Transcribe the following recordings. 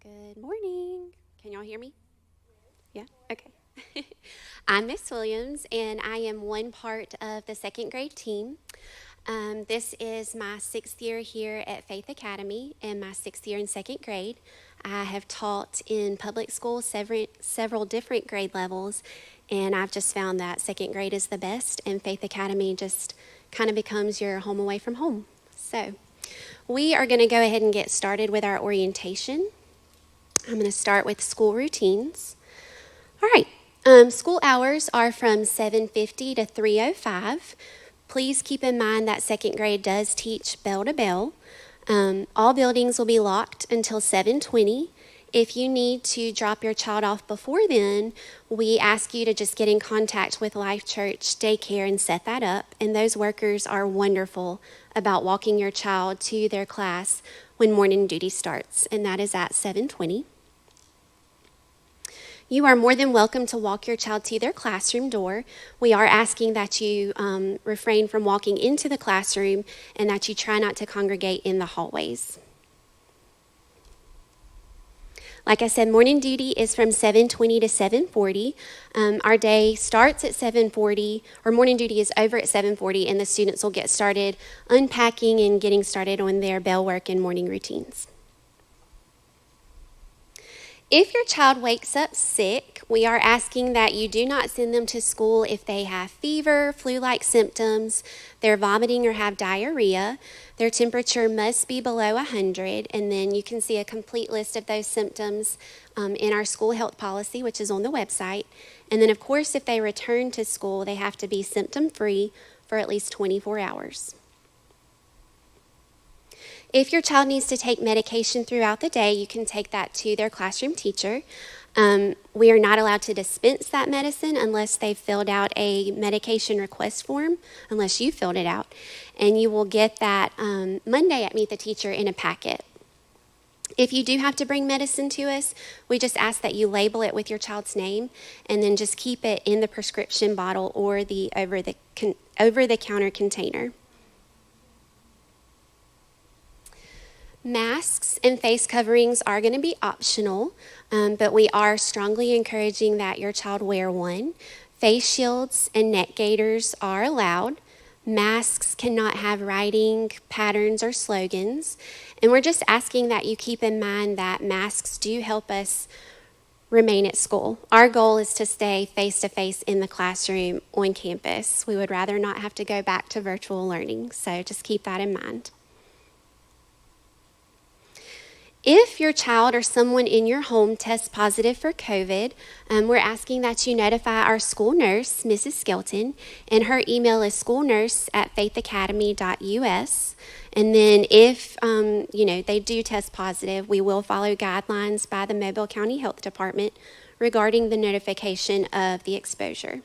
Good morning. Can y'all hear me? Yeah? Okay. I'm Miss Williams, and I am one part of the second grade team. This is my 6th year here at Faith Academy and my 6th year in second grade. I have taught in public schools several different grade levels, and I've just found that second grade is the best, and Faith Academy just kind of becomes your home away from home. So, we are going to go ahead and get started with our orientation. I'm going to start with school routines. All right. School hours are from 7:50 to 3:05. Please keep in mind that second grade does teach bell to bell. All buildings will be locked until 7:20. If you need to drop your child off before then, we ask you to just get in contact with Life Church Daycare and set that up. And those workers are wonderful about walking your child to their class when morning duty starts, and that is at 7:20. You are more than welcome to walk your child to their classroom door. We are asking that you refrain from walking into the classroom and that you try not to congregate in the hallways. Like I said, morning duty is from 7:20 to 7:40. Our day starts at 7:40, or morning duty is over at 7:40, and the students will get started unpacking and getting started on their bell work and morning routines. If your child wakes up sick, we are asking that you do not send them to school if they have fever, flu-like symptoms, they're vomiting or have diarrhea. Their temperature must be below 100, and then you can see a complete list of those symptoms in our school health policy, which is on the website. And then, of course, if they return to school, they have to be symptom-free for at least 24 hours. If your child needs to take medication throughout the day, you can take that to their classroom teacher. We are not allowed to dispense that medicine unless they've filled out a medication request form, unless you filled it out. And you will get that Monday at Meet the Teacher in a packet. If you do have to bring medicine to us, we just ask that you label it with your child's name and then just keep it in the prescription bottle or the over-the-counter container. Masks and face coverings are going to be optional, but we are strongly encouraging that your child wear one. Face shields and neck gaiters are allowed. Masks cannot have writing, patterns, or slogans. And we're just asking that you keep in mind that masks do help us remain at school. Our goal is to stay face-to-face in the classroom on campus. We would rather not have to go back to virtual learning, so just keep that in mind. If your child or someone in your home tests positive for COVID, we're asking that you notify our school nurse, Mrs. Skelton, and her email is schoolnurse@faithacademy.us. And then if they do test positive, we will follow guidelines by the Mobile County Health Department regarding the notification of the exposure.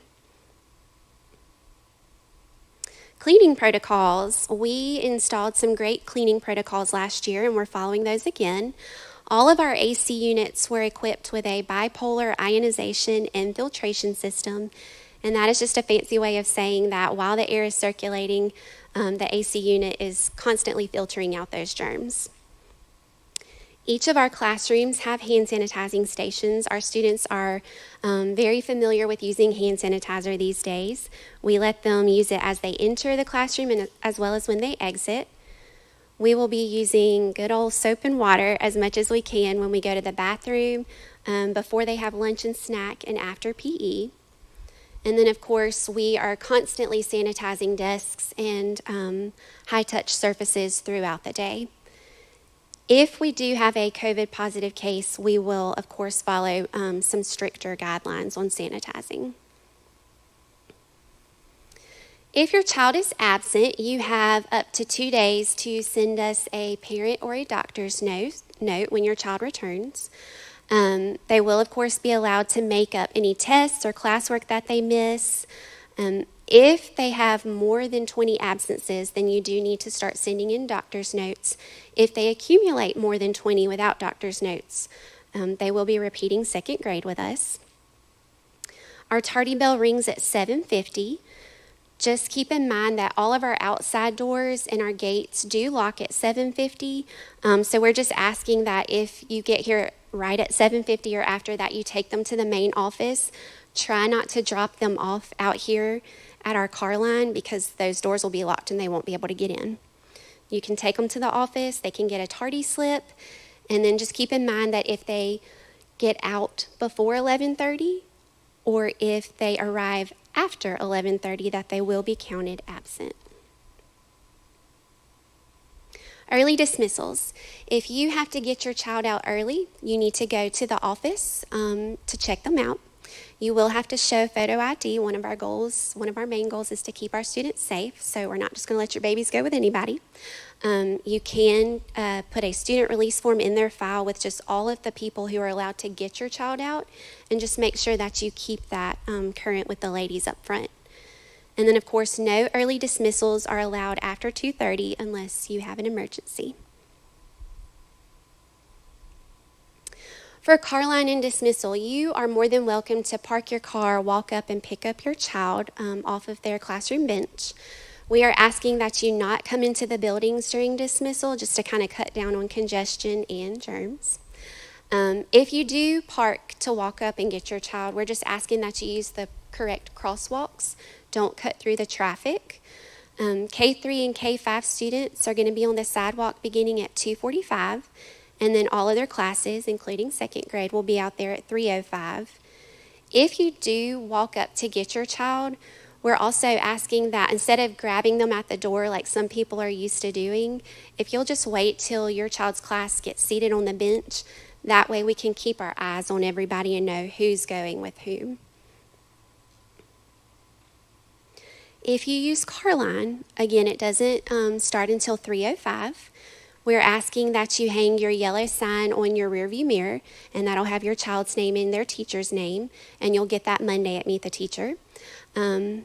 Cleaning protocols. We installed some great cleaning protocols last year, and we're following those again. All of our AC units were equipped with a bipolar ionization and filtration system, and that is just a fancy way of saying that while the air is circulating, the AC unit is constantly filtering out those germs. Each of our classrooms have hand sanitizing stations. Our students are very familiar with using hand sanitizer these days. We let them use it as they enter the classroom and as well as when they exit. We will be using good old soap and water as much as we can when we go to the bathroom, before they have lunch and snack, and after PE. And then, of course, we are constantly sanitizing desks and high-touch surfaces throughout the day. If we do have a COVID positive case, we will, of course, follow some stricter guidelines on sanitizing. If your child is absent, you have up to 2 days to send us a parent or a doctor's note when your child returns. They will, of course, be allowed to make up any tests or classwork that they miss. If they have more than 20 absences, then you do need to start sending in doctor's notes. If they accumulate more than 20 without doctor's notes, they will be repeating second grade with us. Our tardy bell rings at 7:50. Just keep in mind that all of our outside doors and our gates do lock at 7:50. So we're just asking that if you get here right at 7:50 or after that, you take them to the main office. Try not to drop them off out here at our car line because those doors will be locked and they won't be able to get in. You can take them to the office, they can get a tardy slip, and then just keep in mind that if they get out before 11:30 or if they arrive after 11:30, that they will be counted absent. Early dismissals. If you have to get your child out early, you need to go to the office to check them out. You will have to show photo ID. One of our main goals is to keep our students safe, so we're not just going to let your babies go with anybody. You can put a student release form in their file with just all of the people who are allowed to get your child out, and just make sure that you keep that current with the ladies up front. And then, of course, no early dismissals are allowed after 2:30 unless you have an emergency. For car line and dismissal, you are more than welcome to park your car, walk up and pick up your child off of their classroom bench. We are asking that you not come into the buildings during dismissal just to kind of cut down on congestion and germs. If you do park to walk up and get your child, we're just asking that you use the correct crosswalks. Don't cut through the traffic. K3 and K5 students are going to be on the sidewalk beginning at 2:45, and then all other classes, including second grade, will be out there at 3:05. If you do walk up to get your child, we're also asking that instead of grabbing them at the door like some people are used to doing, if you'll just wait till your child's class gets seated on the bench, that way we can keep our eyes on everybody and know who's going with whom. If you use Carline, again, it doesn't start until 3:05. We're asking that you hang your yellow sign on your rearview mirror, and that'll have your child's name and their teacher's name, and you'll get that Monday at Meet the Teacher.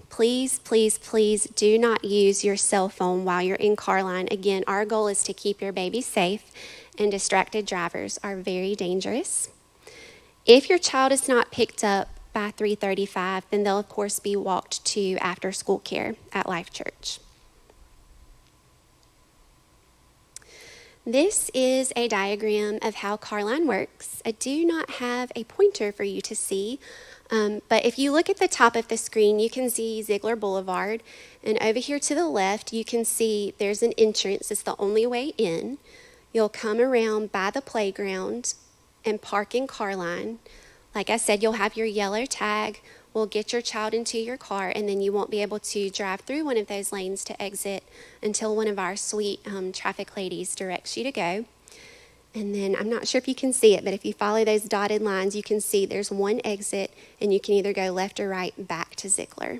Please, please, please do not use your cell phone while you're in Carline. Again, our goal is to keep your baby safe, and distracted drivers are very dangerous. If your child is not picked up by 3:35, then they'll, of course, be walked to after-school care at Life Church. This is a diagram of how Carline works. I do not have a pointer for you to see, but if you look at the top of the screen, you can see Ziegler Boulevard, and over here to the left, you can see there's an entrance. It's the only way in. You'll come around by the playground and park in Carline. Like I said, you'll have your yellow tag. We'll get your child into your car, and then you won't be able to drive through one of those lanes to exit until one of our sweet traffic ladies directs you to go. And then I'm not sure if you can see it, but if you follow those dotted lines, you can see there's one exit, and you can either go left or right back to Ziegler.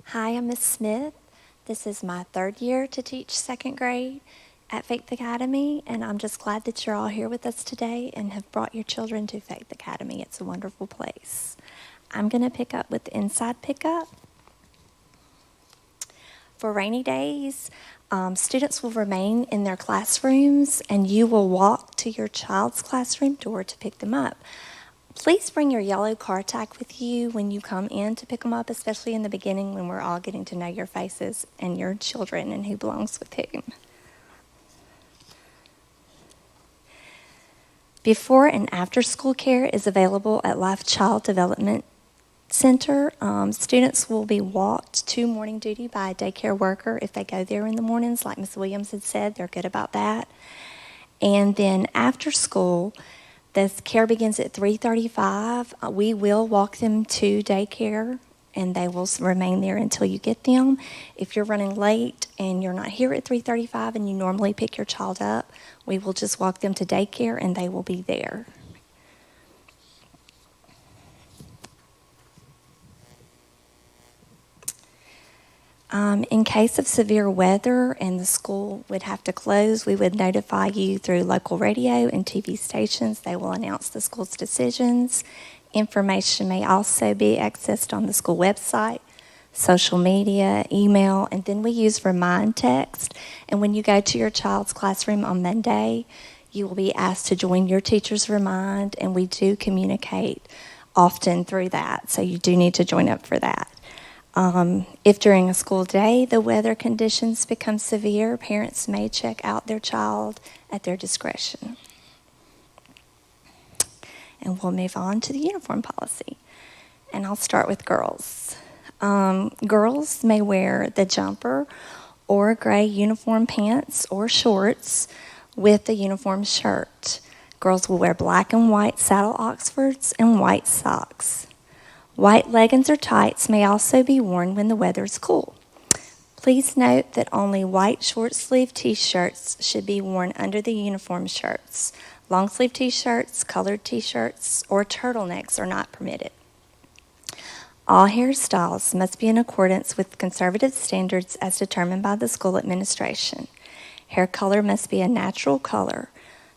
Hi, I'm Miss Smith. This is my third year to teach second grade at Faith Academy, and I'm just glad that you're all here with us today and have brought your children to Faith Academy. It's a wonderful place. I'm going to pick up with inside pickup. For rainy days, students will remain in their classrooms, and you will walk to your child's classroom door to pick them up. Please bring your yellow car tag with you when you come in to pick them up, especially in the beginning when we're all getting to know your faces and your children and who belongs with whom. Before and after school care is available at Life Child Development Center. Students will be walked to morning duty by a daycare worker if they go there in the mornings. Like Ms. Williams had said, they're good about that. And then after school, the care begins at 3:35. We will walk them to daycare, and they will remain there until you get them. If you're running late and you're not here at 3:35 and you normally pick your child up, we will just walk them to daycare, and they will be there. In case of severe weather and the school would have to close, we would notify you through local radio and TV stations. They will announce the school's decisions. Information may also be accessed on the school website, social media, email, and then we use Remind Text. And when you go to your child's classroom on Monday, you will be asked to join your teacher's Remind, and we do communicate often through that, so you do need to join up for that. If during a school day the weather conditions become severe, parents may check out their child at their discretion. And we'll move on to the uniform policy. And I'll start with girls. Girls may wear the jumper or gray uniform pants or shorts with the uniform shirt. Girls will wear black and white saddle Oxfords and white socks. White leggings or tights may also be worn when the weather is cool. Please note that only white short-sleeve t-shirts should be worn under the uniform shirts. Long-sleeve t-shirts, colored t-shirts, or turtlenecks are not permitted. All hairstyles must be in accordance with conservative standards as determined by the school administration. Hair color must be a natural color.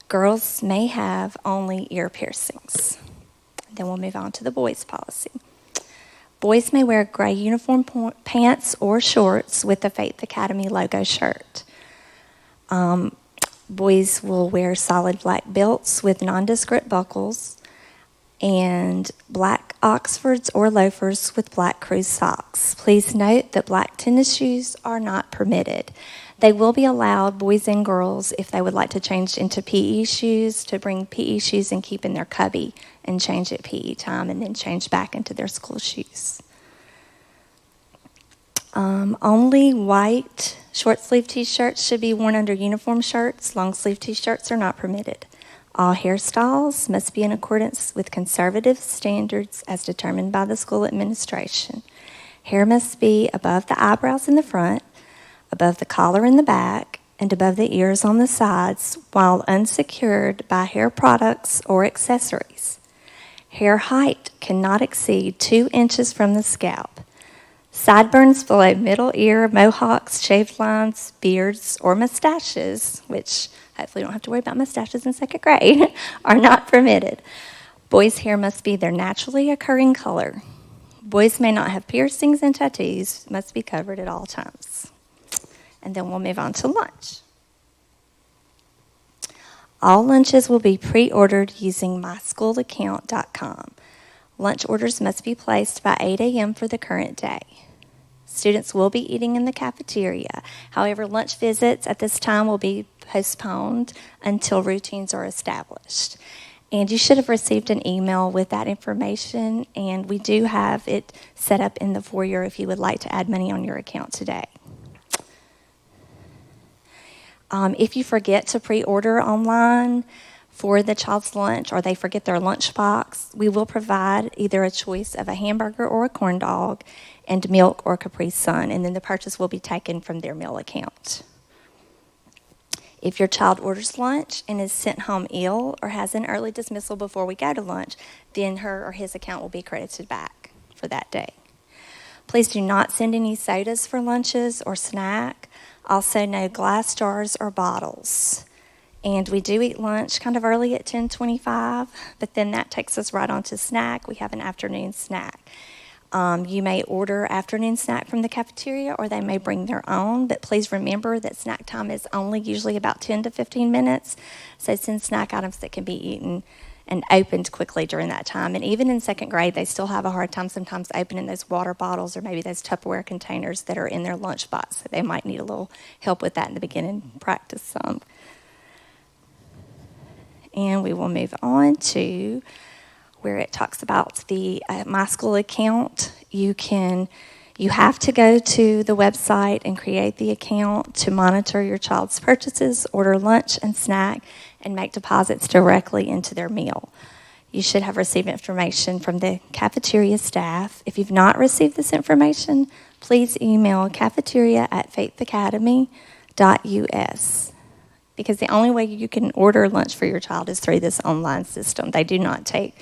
Girls may have only ear piercings. Then we'll move on to the boys' policy. Boys may wear gray uniform pants or shorts with the Faith Academy logo shirt. Boys will wear solid black belts with nondescript buckles and black Oxfords or loafers with black crew socks. Please note that black tennis shoes are not permitted. They will be allowed, boys and girls, if they would like to change into PE shoes, to bring PE shoes and keep in their cubby and change at PE time and then change back into their school shoes. Only white short-sleeve t-shirts should be worn under uniform shirts. Long-sleeve t-shirts are not permitted. All hairstyles must be in accordance with conservative standards as determined by the school administration. Hair must be above the eyebrows in the front, above the collar in the back, and above the ears on the sides, while unsecured by hair products or accessories. Hair height cannot exceed 2 inches from the scalp. Sideburns below middle ear, mohawks, shaved lines, beards, or mustaches, which hopefully you don't have to worry about mustaches in 2nd grade, are not permitted. Boys' hair must be their naturally occurring color. Boys may not have piercings and tattoos, must be covered at all times. And then we'll move on to lunch. All lunches will be pre-ordered using myschoolaccount.com. Lunch orders must be placed by 8 a.m. for the current day. Students will be eating in the cafeteria. However, lunch visits at this time will be postponed until routines are established. And you should have received an email with that information, and we do have it set up in the foyer if you would like to add money on your account today. If you forget to pre-order online for the child's lunch or they forget their lunch box, we will provide either a choice of a hamburger or a corn dog and milk or Capri Sun, and then the purchase will be taken from their meal account. If your child orders lunch and is sent home ill or has an early dismissal before we go to lunch, then her or his account will be credited back for that day. Please do not send any sodas for lunches or snack. Also, no glass jars or bottles. And we do eat lunch kind of early at 10:25, but then that takes us right on to snack. We have an afternoon snack. You may order afternoon snack from the cafeteria, or they may bring their own, but please remember that snack time is only usually about 10 to 15 minutes, so send snack items that can be eaten and opened quickly during that time. And even in 2nd grade, they still have a hard time sometimes opening those water bottles or maybe those Tupperware containers that are in their lunchbox, so they might need a little help with that in the beginning, practice some. And we will move on to where it talks about the My School account. You have to go to the website and create the account to monitor your child's purchases, order lunch and snack, and make deposits directly into their meal. You should have received information from the cafeteria staff. If you've not received this information, please email cafeteria@faithacademy.us. Because the only way you can order lunch for your child is through this online system. They do not take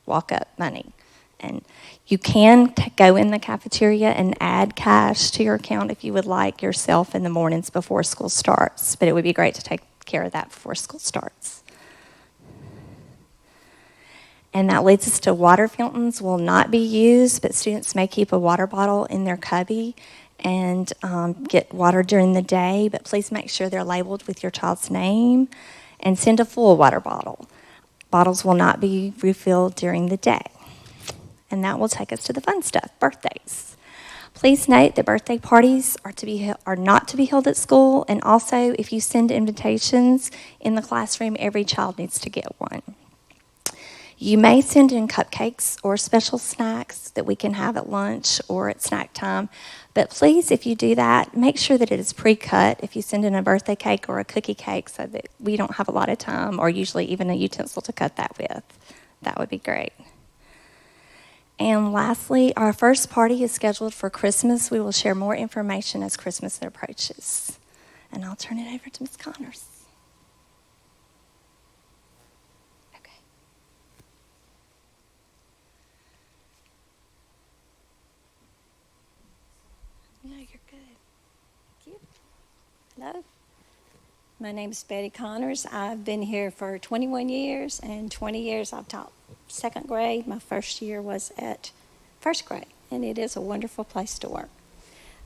walk-up money. And you can go in the cafeteria and add cash to your account if you would like yourself in the mornings before school starts. But it would be great to take care of that before school starts. And that leads us to water fountains will not be used, but students may keep a water bottle in their cubby and get water during the day, but please make sure they're labeled with your child's name and send a full water bottle. Bottles will not be refilled during the day. And that will take us to the fun stuff, birthdays. Please note that birthday parties are not to be held at school, and also if you send invitations in the classroom, every child needs to get one. You may send in cupcakes or special snacks that we can have at lunch or at snack time, but please, if you do that, make sure that it is pre-cut if you send in a birthday cake or a cookie cake so that we don't have a lot of time or usually even a utensil to cut that with. That would be great. And lastly, our first party is scheduled for Christmas. We will share more information as Christmas approaches. And I'll turn it over to Ms. Connors. Okay. No, you're good. Thank you. Hello. My name is Betty Connors. I've been here for 21 years, and 20 years I've taught second grade. My first year was at first grade, and it is a wonderful place to work.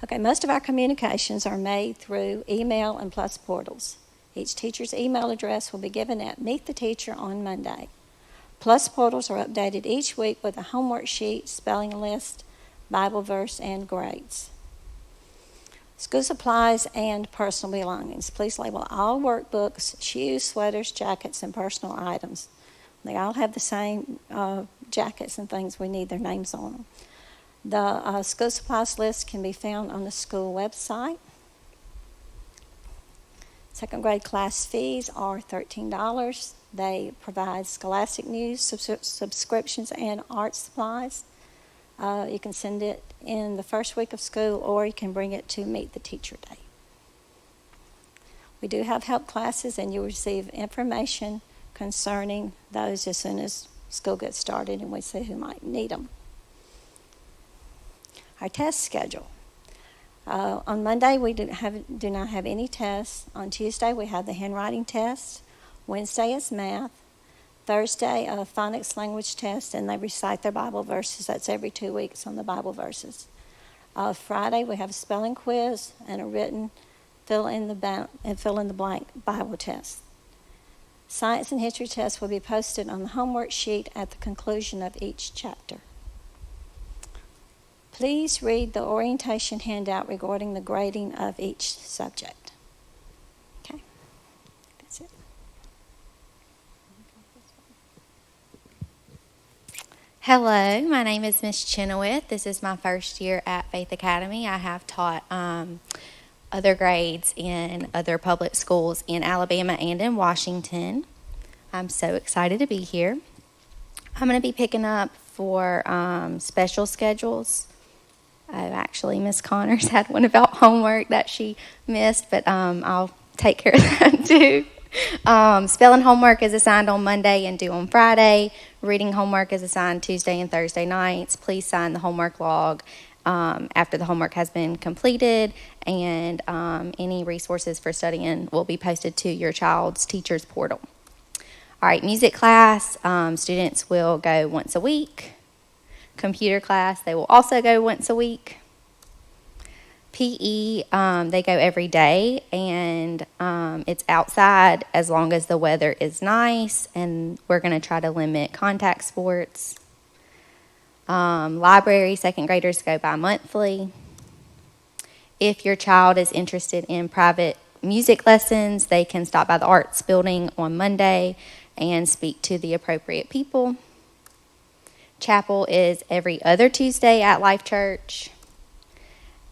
Okay, most of our communications are made through email and plus portals. Each teacher's email address will be given at Meet the Teacher on Monday. Plus portals are updated each week with a homework sheet, spelling list, Bible verse, and grades. School supplies and personal belongings. Please label all workbooks, shoes, sweaters, jackets, and personal items. They all have the same jackets and things. We need their names on them. The school supplies list can be found on the school website. Second grade class fees are $13. They provide scholastic news, subscriptions, and art supplies. You can send it in the first week of school, or you can bring it to Meet the Teacher Day. We do have help classes, and you'll receive information concerning those as soon as school gets started and we see who might need them. Our test schedule. On Monday, we do not have any tests. On Tuesday, we have the handwriting test. Wednesday is math. Thursday, a phonics language test, and they recite their Bible verses. That's every 2 weeks on the Bible verses. Friday, we have a spelling quiz and a written fill in the blank Bible test. Science and history tests will be posted on the homework sheet at the conclusion of each chapter. Please read the orientation handout regarding the grading of each subject. Okay, that's it. Hello, my name is Miss Chenoweth. This is my first year at Faith Academy. I have taught other grades in other public schools in Alabama and in Washington. I'm so excited to be here. I'm going to be picking up for special schedules. Actually, Miss Connors had one about homework that she missed, but I'll take care of that too. Spelling homework is assigned on Monday and due on Friday. Reading homework is assigned Tuesday and Thursday nights. Please sign the homework log after the homework has been completed, and any resources for studying will be posted to your child's teacher's portal. All right, music class, students will go once a week. Computer class, they will also go once a week. PE, they go every day, and it's outside as long as the weather is nice, and we're going to try to limit contact sports. Library, second graders go bi-monthly. If your child is interested in private music lessons, they can stop by the arts building on Monday and speak to the appropriate people. Chapel is every other Tuesday at Life Church.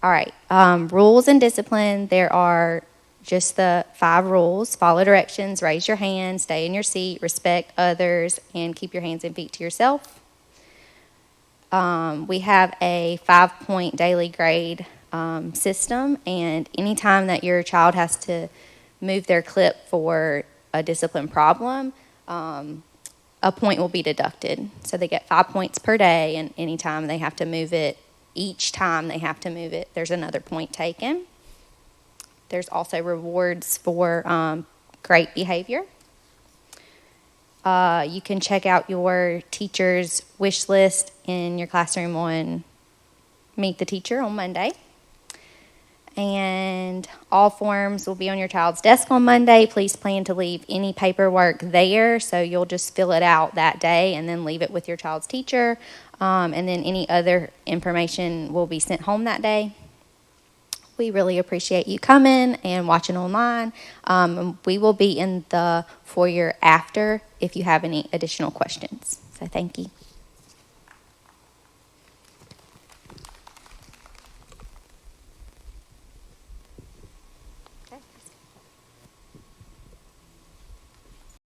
All right, rules and discipline. There are just the 5 rules. Follow directions, raise your hand, stay in your seat, respect others, and keep your hands and feet to yourself. We have a 5-point daily grade system, and anytime that your child has to move their clip for a discipline problem, a point will be deducted. So they get 5 points per day, and anytime they have to move it, each time they have to move it, there's another point taken. There's also rewards for great behavior. You can check out your teacher's wish list in your classroom on Meet the Teacher on Monday. And all forms will be on your child's desk on Monday. Please plan to leave any paperwork there, so you'll just fill it out that day and then leave it with your child's teacher. And then any other information will be sent home that day. We really appreciate you coming and watching online. We will be in the foyer after if you have any additional questions. So thank you.